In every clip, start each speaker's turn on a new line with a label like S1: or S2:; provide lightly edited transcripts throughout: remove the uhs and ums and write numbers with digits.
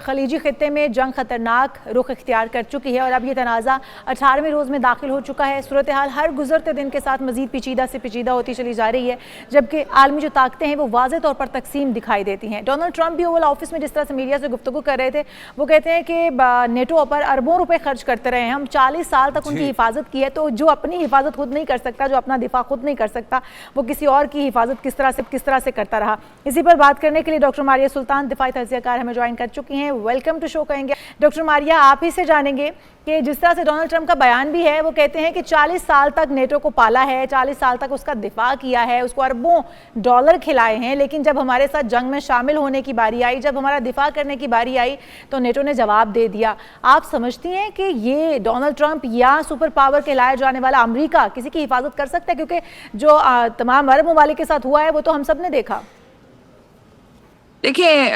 S1: خلیجی خطے میں جنگ خطرناک رخ اختیار کر چکی ہے اور اب یہ تنازع 18ویں روز میں داخل ہو چکا ہے۔ صورتحال ہر گزرتے دن کے ساتھ مزید پیچیدہ سے پیچیدہ ہوتی چلی جا رہی ہے، جبکہ عالمی جو طاقتیں ہیں وہ واضح طور پر تقسیم دکھائی دیتی ہیں۔ ڈونلڈ ٹرمپ بھی اوول آفس میں جس طرح سے میڈیا سے گفتگو کر رہے تھے، وہ کہتے ہیں کہ نیٹو پر اربوں روپے خرچ کرتے رہے ہیں، ہم 40 سال تک ان کی حفاظت کی ہے، تو جو اپنی حفاظت خود نہیں کر سکتا، جو اپنا دفاع خود نہیں کر سکتا، وہ کسی اور کی حفاظت کس طرح سے کرتا رہا۔ اسی پر بات کرنے کے لیے ڈاکٹر ماریہ سلطان دفاعی تجزیہ کار ہمیں جوائن کر چکی ہیں۔ ویلکم ٹو شو کہیں گے ڈاکٹر ماریہ، آپ ہی سے جانیں گے کہ جس طرح سے ڈونلڈ ٹرمپ کا بیان بھی ہے، وہ کہتے ہیں کہ 40 سال تک نیٹو کو پالا ہے، 40 سال تک اس کا دفاع کیا ہے، اس کو اربوں ڈالر کھلائے ہیں، لیکن جب ہمارے ساتھ جنگ میں شامل ہونے کی باری آئی، جب ہمارا دفاع کرنے کی باری آئی تو نیٹو نے جواب دے دیا۔ آپ سمجھتی ہیں کہ یہ ڈونلڈ ٹرمپ یا سپر پاور کہلایا جانے والا امریکہ کسی کی حفاظت کر سکتا ہے؟ کیونکہ جو تمام عرب ممالک کے ساتھ ہوا ہے وہ تو ہم سب نے دیکھا۔
S2: دیکھیں،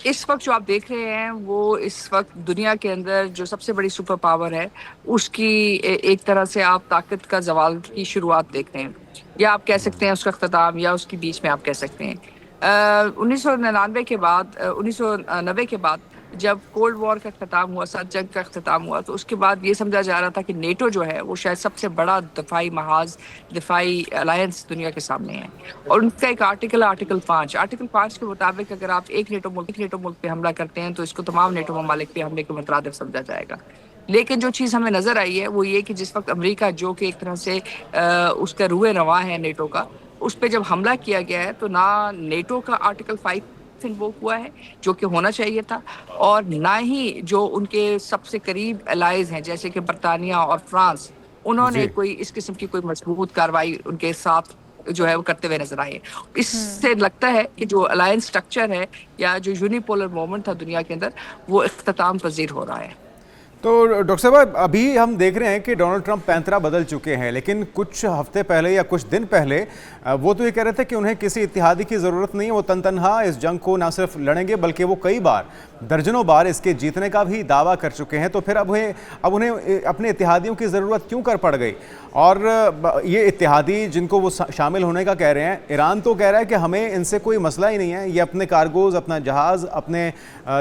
S2: اس وقت جو آپ دیکھ رہے ہیں وہ اس وقت دنیا کے اندر جو سب سے بڑی سپر پاور ہے اس کی ایک طرح سے آپ طاقت کا زوال کی شروعات دیکھ رہے ہیں، یا آپ کہہ سکتے ہیں اس کا اختتام، یا اس کے بیچ میں آپ کہہ سکتے ہیں 1999 کے بعد 1990 کے بعد جب کولڈ وار کا اختتام ہوا، سرد جنگ کا اختتام ہوا، تو اس کے بعد یہ سمجھا جا رہا تھا کہ نیٹو جو ہے وہ شاید سب سے بڑا دفاعی محاذ، دفاعی الائنس دنیا کے سامنے ہے۔ اور ان کا ایک آرٹیکل 5 کے مطابق اگر آپ ایک نیٹو ملک پہ حملہ کرتے ہیں تو اس کو تمام نیٹو ممالک پہ حملے کے مترادف سمجھا جائے گا۔ لیکن جو چیز ہمیں نظر آئی ہے وہ یہ کہ جس وقت امریکہ جو کہ ایک طرح سے اس کا روح رواں ہے نیٹو کا، اس پہ جب حملہ کیا گیا ہے تو نہ نیٹو کا آرٹیکل 5 انووک ہوا ہے جو کہ ہونا چاہیے تھا، اور نہ ہی جو ان کے سب سے قریب الائز ہیں جیسے کہ برطانیہ اور فرانس، انہوں نے کوئی اس قسم کی کوئی مضبوط کارروائی ان کے ساتھ جو ہے وہ کرتے ہوئے نظر آئے۔ اس سے لگتا ہے کہ جو الائنس سٹرکچر ہے یا جو یونیپولر موومنٹ تھا دنیا کے اندر وہ اختتام پذیر ہو رہا ہے۔
S3: تو ڈاکٹر صاحب، ابھی ہم دیکھ رہے ہیں کہ ڈونلڈ ٹرمپ پینترا بدل چکے ہیں، لیکن کچھ ہفتے پہلے یا کچھ دن پہلے وہ تو یہ کہہ رہے تھے کہ انہیں کسی اتحادی کی ضرورت نہیں ہے، وہ تنہا اس جنگ کو نہ صرف لڑیں گے بلکہ وہ کئی بار، درجنوں بار اس کے جیتنے کا بھی دعویٰ کر چکے ہیں۔ تو پھر اب انہیں اپنے اتحادیوں کی ضرورت کیوں کر پڑ گئی؟ اور یہ اتحادی جن کو وہ شامل ہونے کا کہہ رہے ہیں، ایران تو کہہ رہا ہے کہ ہمیں ان سے کوئی مسئلہ ہی نہیں ہے، یہ اپنے کارگوز، اپنا جہاز، اپنے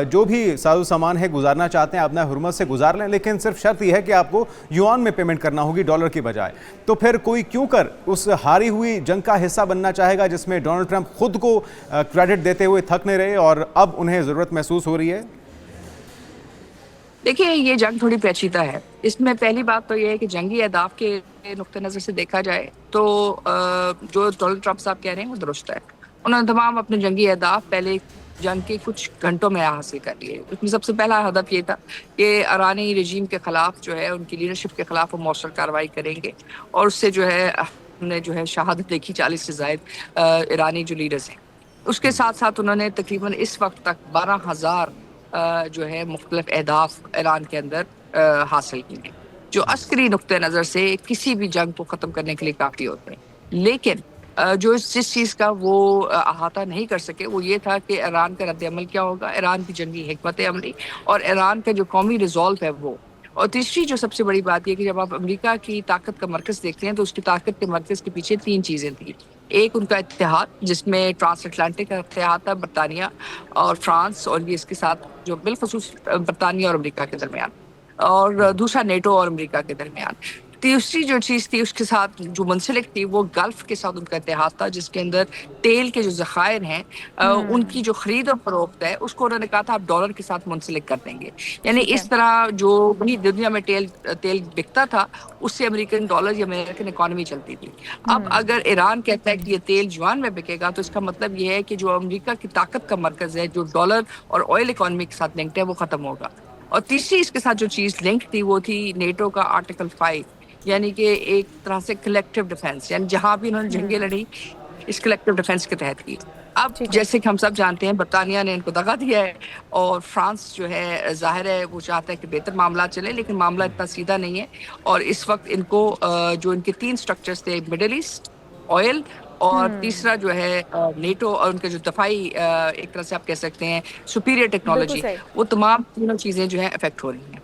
S3: جو بھی ساز و سامان ہے گزارنا چاہتے ہیں اپنا حرمت سے گزار لیں، لیکن صرف شرط یہ ہے کہ آپ کو یوان میں پیمنٹ کرنا ہوگی ڈالر کی بجائے۔ تو پھر کوئی کیوں کر اس ہاری ہوئی جنگ کا حصہ بننا چاہے گا جس میں ڈونلڈ ٹرمپ خود کو کریڈٹ دیتے ہوئے تھک نہیں رہے اور اب انہیں ضرورت محسوس ہو رہی ہے؟
S2: دیکھیں، یہ جنگ تھوڑی پیچیدہ ہے۔ اس میں پہلی بات تو یہ ہے کہ جنگی اہداف کے نقطہ نظر سے دیکھا جائے تو جو ڈونلڈ ٹرمپ صاحب کہہ رہے ہیں وہ درست ہے۔ انہوں نے تمام اپنے جنگی اہداف پہلے جنگ کے کچھ گھنٹوں میں حاصل کر لیے۔ اس میں سب سے پہلا ہدف یہ تھا کہ ایرانی رجیم کے خلاف جو ہے، ان کی لیڈرشپ کے خلاف وہ مؤثر کارروائی کریں گے، اور اس سے جو ہے ہم نے جو ہے شہادت دیکھی 40 سے زائد ایرانی جو لیڈرز ہیں۔ اس کے ساتھ ساتھ انہوں نے تقریباً اس وقت تک 12,000 جو ہے مختلف اہداف ایران کے اندر حاصل کی ہیں، جو عسکری نقطہ نظر سے کسی بھی جنگ کو ختم کرنے کے لیے کافی ہوتے ہیں۔ لیکن جو جس چیز کا وہ احاطہ نہیں کر سکے وہ یہ تھا کہ ایران کا رد عمل کیا ہوگا، ایران کی جنگی حکمت عملی اور ایران کا جو قومی ریزولو ہے وہ۔ اور تیسری جو سب سے بڑی بات یہ کہ جب آپ امریکہ کی طاقت کا مرکز دیکھتے ہیں تو اس کی طاقت کے مرکز کے پیچھے 3 چیزیں تھیں۔ ایک ان کا اتحاد جس میں ٹرانس اٹلانٹک کا اتحاد تھا، برطانیہ اور فرانس، اور یہ اس کے ساتھ جو بالخصوص برطانیہ اور امریکہ کے درمیان، اور دوسرا نیٹو اور امریکہ کے درمیان۔ تیسری جو چیز تھی اس کے ساتھ جو منسلک تھی وہ گلف کے ساتھ ان کا اتحاد تھا، جس کے اندر تیل کے جو ذخائر ہیں ان کی جو خرید اور فروخت ہے اس کو انہوں نے کہا تھا آپ ڈالر کے ساتھ منسلک کر دیں گے۔ یعنی اس طرح جو بھی دنیا میں تیل بکتا تھا اس سے امریکن ڈالر یا امریکن اکانومی چلتی تھی۔ اب اگر ایران کہتا ہے کہ یہ تیل یوان میں بکے گا تو اس کا مطلب یہ ہے کہ جو امریکہ کی طاقت کا مرکز ہے، جو ڈالر اور آئل اکانومی کے ساتھ لنکڈ ہے، وہ ختم ہوگا۔ اور تیسری اس کے ساتھ جو چیز لنک تھی وہ تھی نیٹو کا آرٹیکل 5، یعنی کہ ایک طرح سے کلیکٹیو ڈیفense، یعنی جہاں بھی انہوں نے جنگیں لڑی اس کلیکٹیو ڈیفenس کے تحت کی۔ اب جیسے کہ ہم سب جانتے ہیں برطانیہ نے ان کو دغا دیا ہے، اور فرانس جو ہے ظاہر ہے وہ چاہتا ہے کہ بہتر معاملات چلے، لیکن معاملہ اتنا سیدھا نہیں ہے، اور اس وقت ان کو جو ان کے 3 سٹرکچرز تھے، مڈل ایسٹ، آئل، اور تیسرا جو ہے نیٹو اور ان کے جو دفاعی ایک طرح سے آپ کہہ سکتے ہیں سپیریئر ٹیکنالوجی، وہ تمام تینوں چیزیں جو ہیں افیکٹ ہو رہی ہیں۔